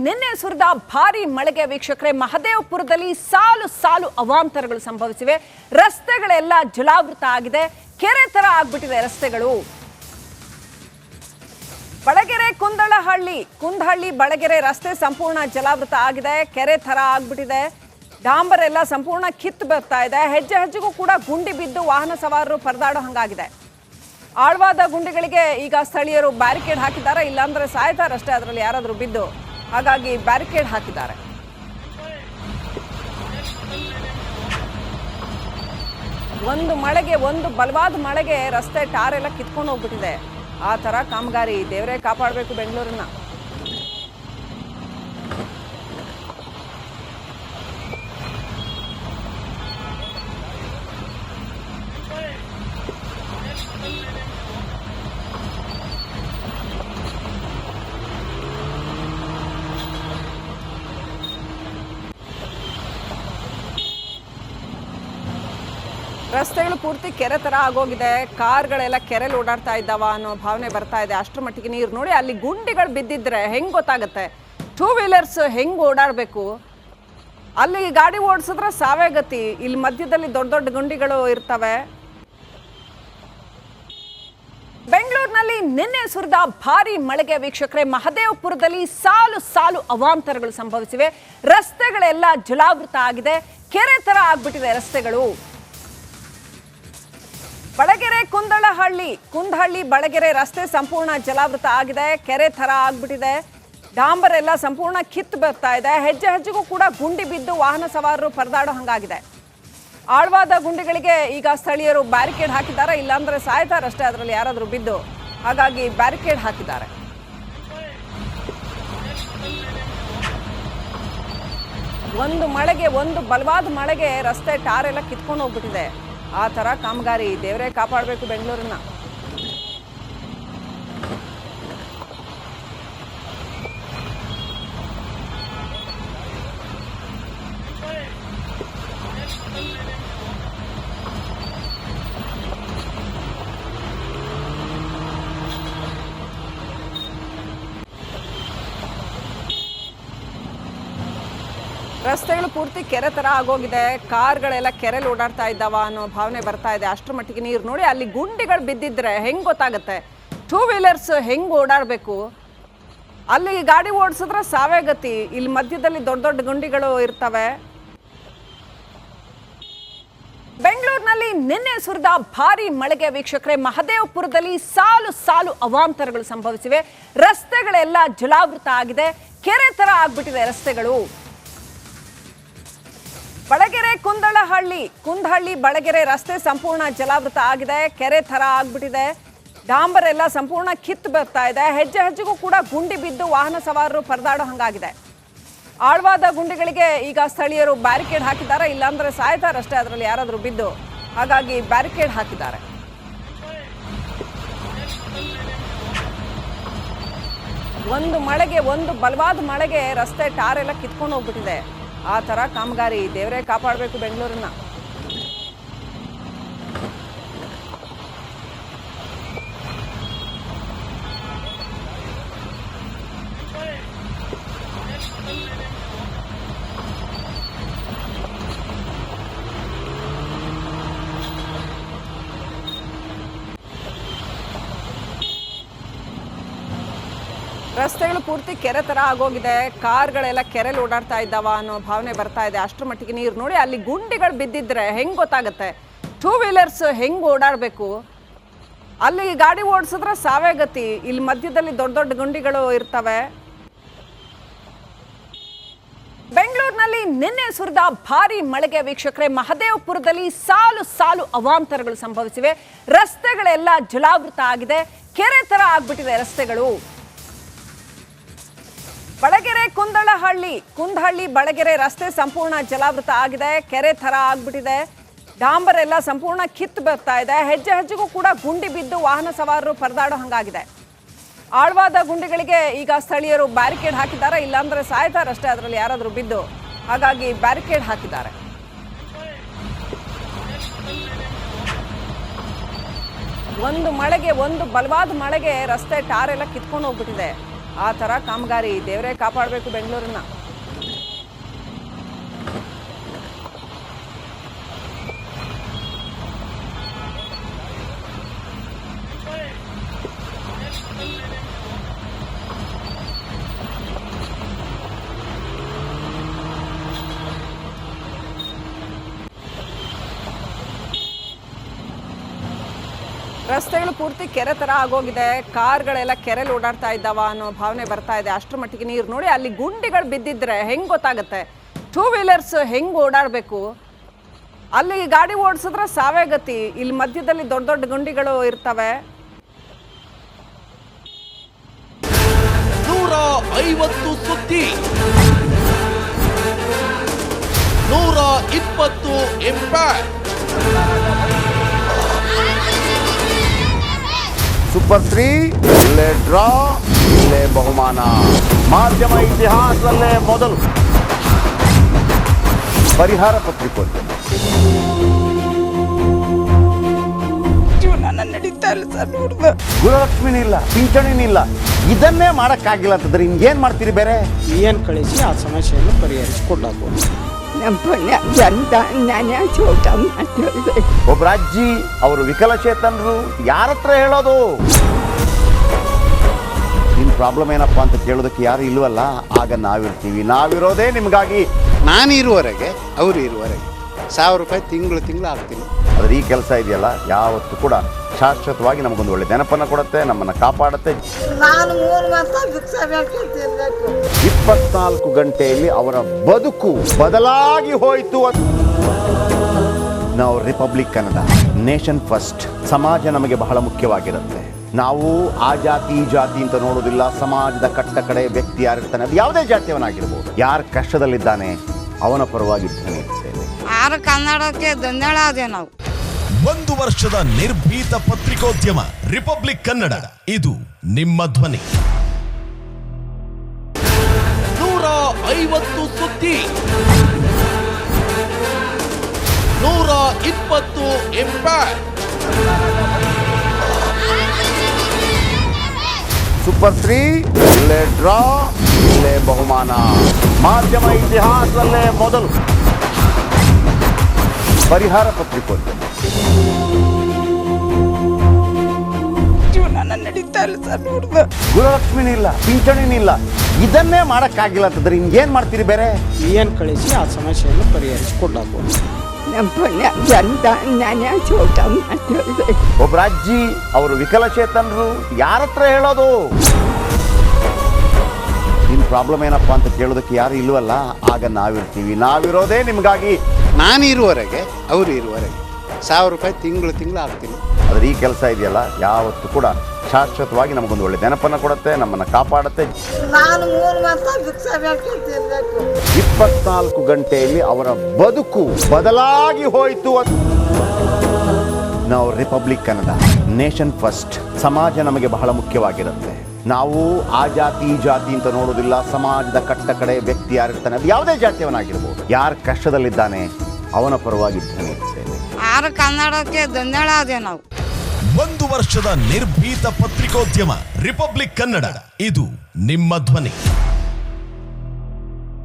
ನಿನ್ನೆ ಸುರಿದ ಭಾರಿ ಮಳೆಗೆ ವೀಕ್ಷಕರೇ ಮಹದೇವಪುರದಲ್ಲಿ ಸಾಲು ಸಾಲು ಅವಾಂತರಗಳು ಸಂಭವಿಸಿವೆ. ರಸ್ತೆಗಳೆಲ್ಲ ಜಲಾವೃತ ಆಗಿದೆ. ಕೆರೆ ತರ ಆಗ್ಬಿಟ್ಟಿದೆ ರಸ್ತೆಗಳು. ಬಳಗೆರೆ ಕುಂದಹಳ್ಳಿ ಬಳಗೆರೆ ರಸ್ತೆ ಸಂಪೂರ್ಣ ಜಲಾವೃತ ಆಗಿದೆ. ಕೆರೆ ತರ ಆಗ್ಬಿಟ್ಟಿದೆ. ಡಾಂಬರ್ ಎಲ್ಲ ಸಂಪೂರ್ಣ ಕಿತ್ತು ಬರ್ತಾ ಇದೆ. ಹೆಜ್ಜೆ ಹೆಜ್ಜೆಗೂ ಕೂಡ ಗುಂಡಿ ಬಿದ್ದು ವಾಹನ ಸವಾರರು ಪರದಾಡೋ ಹಂಗಾಗಿದೆ. ಆಳವಾದ ಗುಂಡಿಗಳಿಗೆ ಈಗ ಸ್ಥಳೀಯರು ಬ್ಯಾರಿಕೇಡ್ ಹಾಕಿದ್ದಾರೆ. ಇಲ್ಲಾಂದ್ರೆ ಸಾಯ್ತಾರಷ್ಟೇ ಅದರಲ್ಲಿ ಯಾರಾದರೂ ಬಿದ್ದು. ಹಾಗಾಗಿ ಬ್ಯಾರಿಕೇಡ್ ಹಾಕಿದ್ದಾರೆ. ಒಂದು ಬಲವಾದ ಮಳೆಗೆ ರಸ್ತೆ ಟಾರ್ ಎಲ್ಲ ಕಿತ್ಕೊಂಡು ಹೋಗ್ಬಿಟ್ಟಿದೆ. ಆ ತರ ಕಾಮಗಾರಿ. ದೇವರೇ ಕಾಪಾಡಬೇಕು ಬೆಂಗಳೂರನ್ನ. ರಸ್ತೆಗಳು ಪೂರ್ತಿ ಕೆರೆ ತರ ಆಗೋಗಿದೆ. ಕಾರ್ಗಳೆಲ್ಲ ಕೆರೆಲಿ ಓಡಾಡ್ತಾ ಇದ್ದಾವ ಅನ್ನೋ ಭಾವನೆ ಬರ್ತಾ ಇದೆ. ಅಷ್ಟರ ಮಟ್ಟಿಗೆ ನೀರು ನೋಡಿ. ಅಲ್ಲಿ ಗುಂಡಿಗಳು ಬಿದ್ದಿದ್ರೆ ಹೆಂಗ್ ಗೊತ್ತಾಗುತ್ತೆ? ಟೂ ವೀಲರ್ಸ್ ಹೆಂಗ್ ಓಡಾಡಬೇಕು? ಅಲ್ಲಿ ಗಾಡಿ ಓಡಿಸಿದ್ರೆ ಸಾವೇ ಗತಿ. ಇಲ್ಲಿ ಮಧ್ಯದಲ್ಲಿ ದೊಡ್ಡ ದೊಡ್ಡ ಗುಂಡಿಗಳು ಇರ್ತವೆ. ಬೆಂಗಳೂರಿನಲ್ಲಿ ನಿನ್ನೆ ಸುರಿದ ಭಾರಿ ಮಳೆಗೆ ವೀಕ್ಷಕರೇ ಮಹದೇವಪುರದಲ್ಲಿ ಸಾಲು ಸಾಲು ಅವಾಂತರಗಳು ಸಂಭವಿಸಿವೆ. ರಸ್ತೆಗಳೆಲ್ಲ ಜಲಾವೃತ ಆಗಿದೆ. ಕೆರೆ ತರ ಆಗ್ಬಿಟ್ಟಿದೆ ರಸ್ತೆಗಳು. ಬಳಗೆರೆ ಕುಂದಹಳ್ಳಿ ಬಳಗೆರೆ ರಸ್ತೆ ಸಂಪೂರ್ಣ ಜಲಾವೃತ ಆಗಿದೆ. ಕೆರೆ ತರ ಆಗ್ಬಿಟ್ಟಿದೆ. ಡಾಂಬರ್ ಎಲ್ಲ ಸಂಪೂರ್ಣ ಕಿತ್ತು ಬರ್ತಾ ಇದೆ. ಹೆಜ್ಜೆ ಹೆಜ್ಜೆಗೂ ಕೂಡ ಗುಂಡಿ ಬಿದ್ದು ವಾಹನ ಸವಾರರು ಪರದಾಡೋ ಹಂಗಾಗಿದೆ. ಆಳವಾದ ಗುಂಡಿಗಳಿಗೆ ಈಗ ಸ್ಥಳೀಯರು ಬ್ಯಾರಿಕೇಡ್ ಹಾಕಿದ್ದಾರೆ. ಇಲ್ಲಾಂದ್ರೆ ಸಾಯ್ತಾರಷ್ಟೇ ಅದರಲ್ಲಿ ಯಾರಾದರೂ ಬಿದ್ದು. ಹಾಗಾಗಿ ಬ್ಯಾರಿಕೇಡ್ ಹಾಕಿದ್ದಾರೆ. ಒಂದು ಬಲವಾದ ಮಳೆಗೆ ರಸ್ತೆ ಟಾರ್ ಎಲ್ಲ ಕಿತ್ಕೊಂಡು ಹೋಗ್ಬಿಟ್ಟಿದೆ. ಆ ತರ ಕಾಮಗಾರಿ. ದೇವರೇ ಕಾಪಾಡಬೇಕು ಬೆಂಗಳೂರನ್ನ. ರಸ್ತೆಗಳು ಪೂರ್ತಿ ಕೆರೆ ತರ ಆಗೋಗಿದೆ. ಕಾರ್ಗಳೆಲ್ಲ ಕೆರೆಲಿ ಓಡಾಡ್ತಾ ಇದ್ದಾವ ಅನ್ನೋ ಭಾವನೆ ಬರ್ತಾ ಇದೆ. ಅಷ್ಟರ ಮಟ್ಟಿಗೆ ನೀರು ನೋಡಿ. ಅಲ್ಲಿ ಗುಂಡಿಗಳು ಬಿದ್ದಿದ್ರೆ ಹೆಂಗ್ ಗೊತ್ತಾಗುತ್ತೆ? ಟೂ ವೀಲರ್ಸ್ ಹೆಂಗ್ ಓಡಾಡಬೇಕು? ಅಲ್ಲಿ ಗಾಡಿ ಓಡಿಸಿದ್ರೆ ಸಾವೇ ಗತಿ. ಇಲ್ಲಿ ಮಧ್ಯದಲ್ಲಿ ದೊಡ್ಡ ದೊಡ್ಡ ಗುಂಡಿಗಳು ಇರ್ತವೆ. ಬೆಂಗಳೂರಿನಲ್ಲಿ ನಿನ್ನೆ ಸುರಿದ ಭಾರಿ ಮಳೆಗೆ ವೀಕ್ಷಕರೇ ಮಹದೇವಪುರದಲ್ಲಿ ಸಾಲು ಸಾಲು ಅವಾಂತರಗಳು ಸಂಭವಿಸಿವೆ. ರಸ್ತೆಗಳೆಲ್ಲ ಜಲಾವೃತ ಆಗಿದೆ. ಕೆರೆ ತರ ಆಗ್ಬಿಟ್ಟಿದೆ ರಸ್ತೆಗಳು. ಬಳಗೆರೆ ಕುಂದಹಳ್ಳಿ ಬಳಗೆರೆ ರಸ್ತೆ ಸಂಪೂರ್ಣ ಜಲಾವೃತ ಆಗಿದೆ. ಕೆರೆ ತರ ಆಗ್ಬಿಟ್ಟಿದೆ. ಡಾಂಬರ್ ಎಲ್ಲ ಸಂಪೂರ್ಣ ಕಿತ್ತು ಬರ್ತಾ ಇದೆ. ಹೆಜ್ಜೆ ಹೆಜ್ಜೆಗೂ ಕೂಡ ಗುಂಡಿ ಬಿದ್ದು ವಾಹನ ಸವಾರರು ಪರದಾಡೋ ಹಂಗಾಗಿದೆ. ಆಳವಾದ ಗುಂಡಿಗಳಿಗೆ ಈಗ ಸ್ಥಳೀಯರು ಬ್ಯಾರಿಕೇಡ್ ಹಾಕಿದ್ದಾರೆ. ಇಲ್ಲಾಂದ್ರೆ ಸಾಯ್ತಾರಷ್ಟೇ ಅದರಲ್ಲಿ ಯಾರಾದರೂ ಬಿದ್ದು. ಹಾಗಾಗಿ ಬ್ಯಾರಿಕೇಡ್ ಹಾಕಿದ್ದಾರೆ. ಒಂದು ಬಲವಾದ ಮಳೆಗೆ ರಸ್ತೆ ಟಾರ್ ಎಲ್ಲ ಕಿತ್ಕೊಂಡು ಹೋಗ್ಬಿಟ್ಟಿದೆ. ಆ ತರ ಕಾಮಗಾರಿ. ದೇವರೇ ಕಾಪಾಡಬೇಕು ಬೆಂಗಳೂರನ್ನ. ರಸ್ತೆಗಳು ಪೂರ್ತಿ ಕೆರೆ ತರ ಆಗೋಗಿದೆ. ಕಾರ್ಗಳೆಲ್ಲ ಕೆರೆಲಿ ಓಡಾಡ್ತಾ ಇದ್ದಾವ ಅನ್ನೋ ಭಾವನೆ ಬರ್ತಾ ಇದೆ. ಅಷ್ಟರ ಮಟ್ಟಿಗೆ ನೀರು ನೋಡಿ. ಅಲ್ಲಿ ಗುಂಡಿಗಳು ಬಿದ್ದಿದ್ರೆ ಹೆಂಗ್ ಗೊತ್ತಾಗುತ್ತೆ? ಟೂ ವೀಲರ್ಸ್ ಹೆಂಗ್ ಓಡಾಡಬೇಕು? ಅಲ್ಲಿ ಗಾಡಿ ಓಡಿಸಿದ್ರೆ ಸಾವೇ ಗತಿ. ಇಲ್ಲಿ ಮಧ್ಯದಲ್ಲಿ ದೊಡ್ಡ ದೊಡ್ಡ ಗುಂಡಿಗಳು ಇರ್ತವೆ. ಬೆಂಗಳೂರಿನಲ್ಲಿ ನಿನ್ನೆ ಸುರಿದ ಭಾರಿ ಮಳೆಗೆ ವೀಕ್ಷಕರೇ ಮಹದೇವಪುರದಲ್ಲಿ ಸಾಲು ಸಾಲು ಅವಾಂತರಗಳು ಸಂಭವಿಸಿವೆ. ರಸ್ತೆಗಳೆಲ್ಲ ಜಲಾವೃತ ಆಗಿದೆ. ಕೆರೆ ತರ ಆಗ್ಬಿಟ್ಟಿದೆ ರಸ್ತೆಗಳು. ಬಳಗೆರೆ ಕುಂದಹಳ್ಳಿ ಬಳಗೆರೆ ರಸ್ತೆ ಸಂಪೂರ್ಣ ಜಲಾವೃತ ಆಗಿದೆ. ಕೆರೆ ತರ ಆಗ್ಬಿಟ್ಟಿದೆ. ಡಾಂಬರ್ ಎಲ್ಲ ಸಂಪೂರ್ಣ ಕಿತ್ತು ಬರ್ತಾ ಇದೆ. ಹೆಜ್ಜೆ ಹೆಜ್ಜೆಗೂ ಕೂಡ ಗುಂಡಿ ಬಿದ್ದು ವಾಹನ ಸವಾರರು ಪರದಾಡೋ ಹಂಗಾಗಿದೆ. ಆಳವಾದ ಗುಂಡಿಗಳಿಗೆ ಈಗ ಸ್ಥಳೀಯರು ಬ್ಯಾರಿಕೇಡ್ ಹಾಕಿದ್ದಾರೆ. ಇಲ್ಲಾಂದ್ರೆ ಸಾಯ್ತಾರಷ್ಟೇ ಅದರಲ್ಲಿ ಯಾರಾದರೂ ಬಿದ್ದು. ಹಾಗಾಗಿ ಬ್ಯಾರಿಕೇಡ್ ಹಾಕಿದ್ದಾರೆ. ಒಂದು ಬಲವಾದ ಮಳೆಗೆ ರಸ್ತೆ ಟಾರ್ ಎಲ್ಲ ಕಿತ್ಕೊಂಡು ಹೋಗ್ಬಿಟ್ಟಿದೆ. ಆ ಥರ ಕಾಮಗಾರಿ. ದೇವರೇ ಕಾಪಾಡಬೇಕು ಬೆಂಗಳೂರನ್ನ. ರಸ್ತೆಗಳು ಪೂರ್ತಿ ಕೆರೆ ಥರ ಆಗೋಗಿದೆ. ಕಾರ್ಗಳೆಲ್ಲ ಕೆರೆಲಿ ಓಡಾಡ್ತಾ ಇದ್ದಾವ ಅನ್ನೋ ಭಾವನೆ ಬರ್ತಾ ಇದೆ. ಅಷ್ಟರ ಮಟ್ಟಿಗೆ ನೀರು ನೋಡಿ. ಅಲ್ಲಿ ಗುಂಡಿಗಳು ಬಿದ್ದಿದ್ರೆ ಹೆಂಗೆ ಗೊತ್ತಾಗುತ್ತೆ? 2 ವೀಲರ್ಸ್ ಹೆಂಗೆ ಓಡಾಡಬೇಕು? ಅಲ್ಲಿ ಗಾಡಿ ಓಡಿಸಿದ್ರೆ ಸಾವೇ ಗತಿ. ಇಲ್ಲಿ ಮಧ್ಯದಲ್ಲಿ ದೊಡ್ಡ ದೊಡ್ಡ ಗುಂಡಿಗಳು ಇರ್ತವೆ. 150 ಸುದ್ದಿ, 120 ಇಂಪ್ಯಾಕ್ಟ್. ಸೂಪರ್ 3 ಇಲ್ಲೇ ಡ್ರಾ, ಇಲ್ಲೇ ಬಹುಮಾನ. ಮಾಧ್ಯಮ ಇತಿಹಾಸದಲ್ಲೇ ಮೊದಲು ಪರಿಹಾರ ಪತ್ರಿಕೋದ್ಯಮ. ಜೀವನ ನಡೀತಾ ಇಲ್ಲ ಸರ್. ನೋಡ್ದ ಗುರುಲಕ್ಷ್ಮಿನಿಲ್ಲ, ಪಿಂಚಣಿನಿಲ್ಲ. ಇದನ್ನೇ ಮಾಡಕ್ಕಾಗಿಲ್ಲ ಅಂತಂದ್ರೆ ಇನ್ನೇನ್ ಮಾಡ್ತೀರಿ ಬೇರೆ? ಏನ್ ಕಳಿಸಿ ಆ ಸಮಸ್ಯೆಯನ್ನು ಪರಿಹರಿಸಿಕೊಡ್ಲಾಗ್ಬೋದು. ನಮ್ಮ ಪುಣ್ಯ ಜನ ನಾನೇ ಚೋಟ ಮಾಡ್ತಿದ್ದೆ. ಒಬ್ಬ ಅಜ್ಜಿ, ಅವರು ವಿಕಲಚೇತನರು, ಯಾರ ಹತ್ರ ಹೇಳೋದು? ನಿನ್ ಪ್ರಾಬ್ಲಮ್ ಏನಪ್ಪಾ ಅಂತ ಕೇಳೋದಕ್ಕೆ ಯಾರು ಇಲ್ವಲ್ಲ. ಆಗ ನಾವಿರ್ತೀವಿ. ನಾವಿರೋದೇ ನಿಮ್ಗಾಗಿ. ನಾನು ಇರುವವರೆಗೆ, ಅವರು ಇರುವವರೆಗೆ 1000 ರೂಪಾಯಿ ತಿಂಗಳು ಆಗ್ತೀನಿ. ಆದ್ರೆ ಈ ಕೆಲಸ ಇದೆಯಲ್ಲ, ಯಾವತ್ತೂ ಕೂಡ ಶಾಶ್ವತವಾಗಿ ನಮಗೊಂದು ಒಳ್ಳೆ ನೆನಪನ್ನು ಕೊಡುತ್ತೆ, ನಮ್ಮನ್ನು ಕಾಪಾಡುತ್ತೆ. ನಾನು 3 ವರ್ಷ ಭಿಕ್ಷೆ ಬೇಕೇ ತಿನ್ಬೇಕು. 24 ಗಂಟೆಯಲ್ಲಿ ಅವರ ಬದುಕು ಬದಲಾಗಿ ಹೋಯಿತು. ನಾವು ರಿಪಬ್ಲಿಕ್ ಕನ್ನಡ, ನೇಷನ್ ಫಸ್ಟ್. ಸಮಾಜ ನಮಗೆ ಬಹಳ ಮುಖ್ಯವಾಗಿರುತ್ತೆ. ನಾವು ಆ ಜಾತಿ ಈ ಜಾತಿ ಅಂತ ನೋಡೋದಿಲ್ಲ. ಸಮಾಜದ ಕಟ್ಟ ಕಡೆ ವ್ಯಕ್ತಿ ಯಾರಿರ್ತಾನೆ, ಅದು ಯಾವುದೇ ಜಾತಿಯವನಾಗಿರ್ಬೋದು, ಯಾರು ಕಷ್ಟದಲ್ಲಿದ್ದಾನೆ ಅವನ ಪರವಾಗಿ ಧ್ವನಿ ಎತ್ತುತ್ತೇವೆ. ಆರು ಕನ್ನಡಕ್ಕೆ ಧನ್ಯವಾದ. ನಾವು 1 ವರ್ಷದ ನಿರ್ಭೀತ ಪತ್ರಿಕೋದ್ಯಮ ರಿಪಬ್ಲಿಕ್ ಕನ್ನಡ. ಇದು ನಿಮ್ಮ ಧ್ವನಿ. 150 ಸುದ್ದಿ, 120 ಇಂಪ್ಯಾಕ್ಟ್. ಸೂಪರ್ 3 ಇಲ್ಲೇ ಡ್ರಾ, ಇಲ್ಲೇ ಬಹುಮಾನ. ಮಾಧ್ಯಮ ಇತಿಹಾಸದಲ್ಲೇ ಮೊದಲು ಪರಿಹಾರ ಪತ್ರಿಕೋದ್ಯಮ. ಜೀವನ ನಡೀತಾ ಇಲ್ಲ ಸರ್. ನೋಡ್ದ ಗುರುಲಕ್ಷ್ಮಿನಿಲ್ಲ, ಪಿಂಚಣಿನಿಲ್ಲ. ಇದನ್ನೇ ಮಾಡಕ್ಕಾಗಿಲ್ಲ ಅಂತಂದ್ರೆ ಇನ್ನೇನ್ ಮಾಡ್ತೀರಿ ಬೇರೆ? ಏನ್ ಕಳಿಸಿ ಆ ಸಮಸ್ಯೆಯನ್ನು ಪರಿಹರಿಸಿಕೊಡ್ಲಾಗ್ಬೋದು. ನಮ್ಮ ಪುಣ್ಯ ಜನ ನಾನೇ ಚೋಟ ಮಾಡ್ತಿದ್ದೆ. ಒಬ್ಬ ಅಜ್ಜಿ, ಅವರು ವಿಕಲಚೇತನರು, ಯಾರ ಹತ್ರ ಹೇಳೋದು? ನಿನ್ ಪ್ರಾಬ್ಲಮ್ ಏನಪ್ಪಾ ಅಂತ ಕೇಳೋದಕ್ಕೆ ಯಾರು ಇಲ್ವಲ್ಲ. ಆಗ ನಾವಿರ್ತೀವಿ. ನಾವಿರೋದೇ ನಿಮ್ಗಾಗಿ. ನಾನು ಇರುವವರೆಗೆ, ಅವರು ಇರುವವರೆಗೆ 1000 ರೂಪಾಯಿ ತಿಂಗಳು ಆಗ್ತೀನಿ. ಆದ್ರೆ ಈ ಕೆಲಸ ಇದೆಯಲ್ಲ, ಯಾವತ್ತೂ ಕೂಡ ಶಾಶ್ವತವಾಗಿ ನಮಗೊಂದು ಒಳ್ಳೆ ನೆನಪನ್ನು ಕೊಡುತ್ತೆ, ನಮ್ಮನ್ನು ಕಾಪಾಡುತ್ತೆ. ನಾನು 3 ವರ್ಷ ಭಿಕ್ಷೆ ಬೇಕೇ ತಿನ್ಬೇಕು. 24 ಗಂಟೆಯಲ್ಲಿ ಅವರ ಬದುಕು ಬದಲಾಗಿ ಹೋಯಿತು. ನಾವು ರಿಪಬ್ಲಿಕ್ ಕನ್ನಡ, ನೇಷನ್ ಫಸ್ಟ್. ಸಮಾಜ ನಮಗೆ ಬಹಳ ಮುಖ್ಯವಾಗಿರುತ್ತೆ. ನಾವು ಆ ಜಾತಿ ಈ ಜಾತಿ ಅಂತ ನೋಡೋದಿಲ್ಲ. ಸಮಾಜದ ಕಟ್ಟ ಕಡೆ ವ್ಯಕ್ತಿ ಯಾರಿರ್ತಾನೆ, ಅದು ಯಾವುದೇ ಜಾತಿಯವನಾಗಿರ್ಬೋದು, ಯಾರು ಕಷ್ಟದಲ್ಲಿದ್ದಾನೆ ಅವನ ಪರವಾಗಿ ಧ್ವನಿ ಎತ್ತುತ್ತೇವೆ. ಆರು ಕನ್ನಡಕ್ಕೆ ಧನ್ಯವಾದ. ನಾವು 1 ವರ್ಷದ ನಿರ್ಭೀತ ಪತ್ರಿಕೋದ್ಯಮ ರಿಪಬ್ಲಿಕ್ ಕನ್ನಡ. ಇದು ನಿಮ್ಮ ಧ್ವನಿ.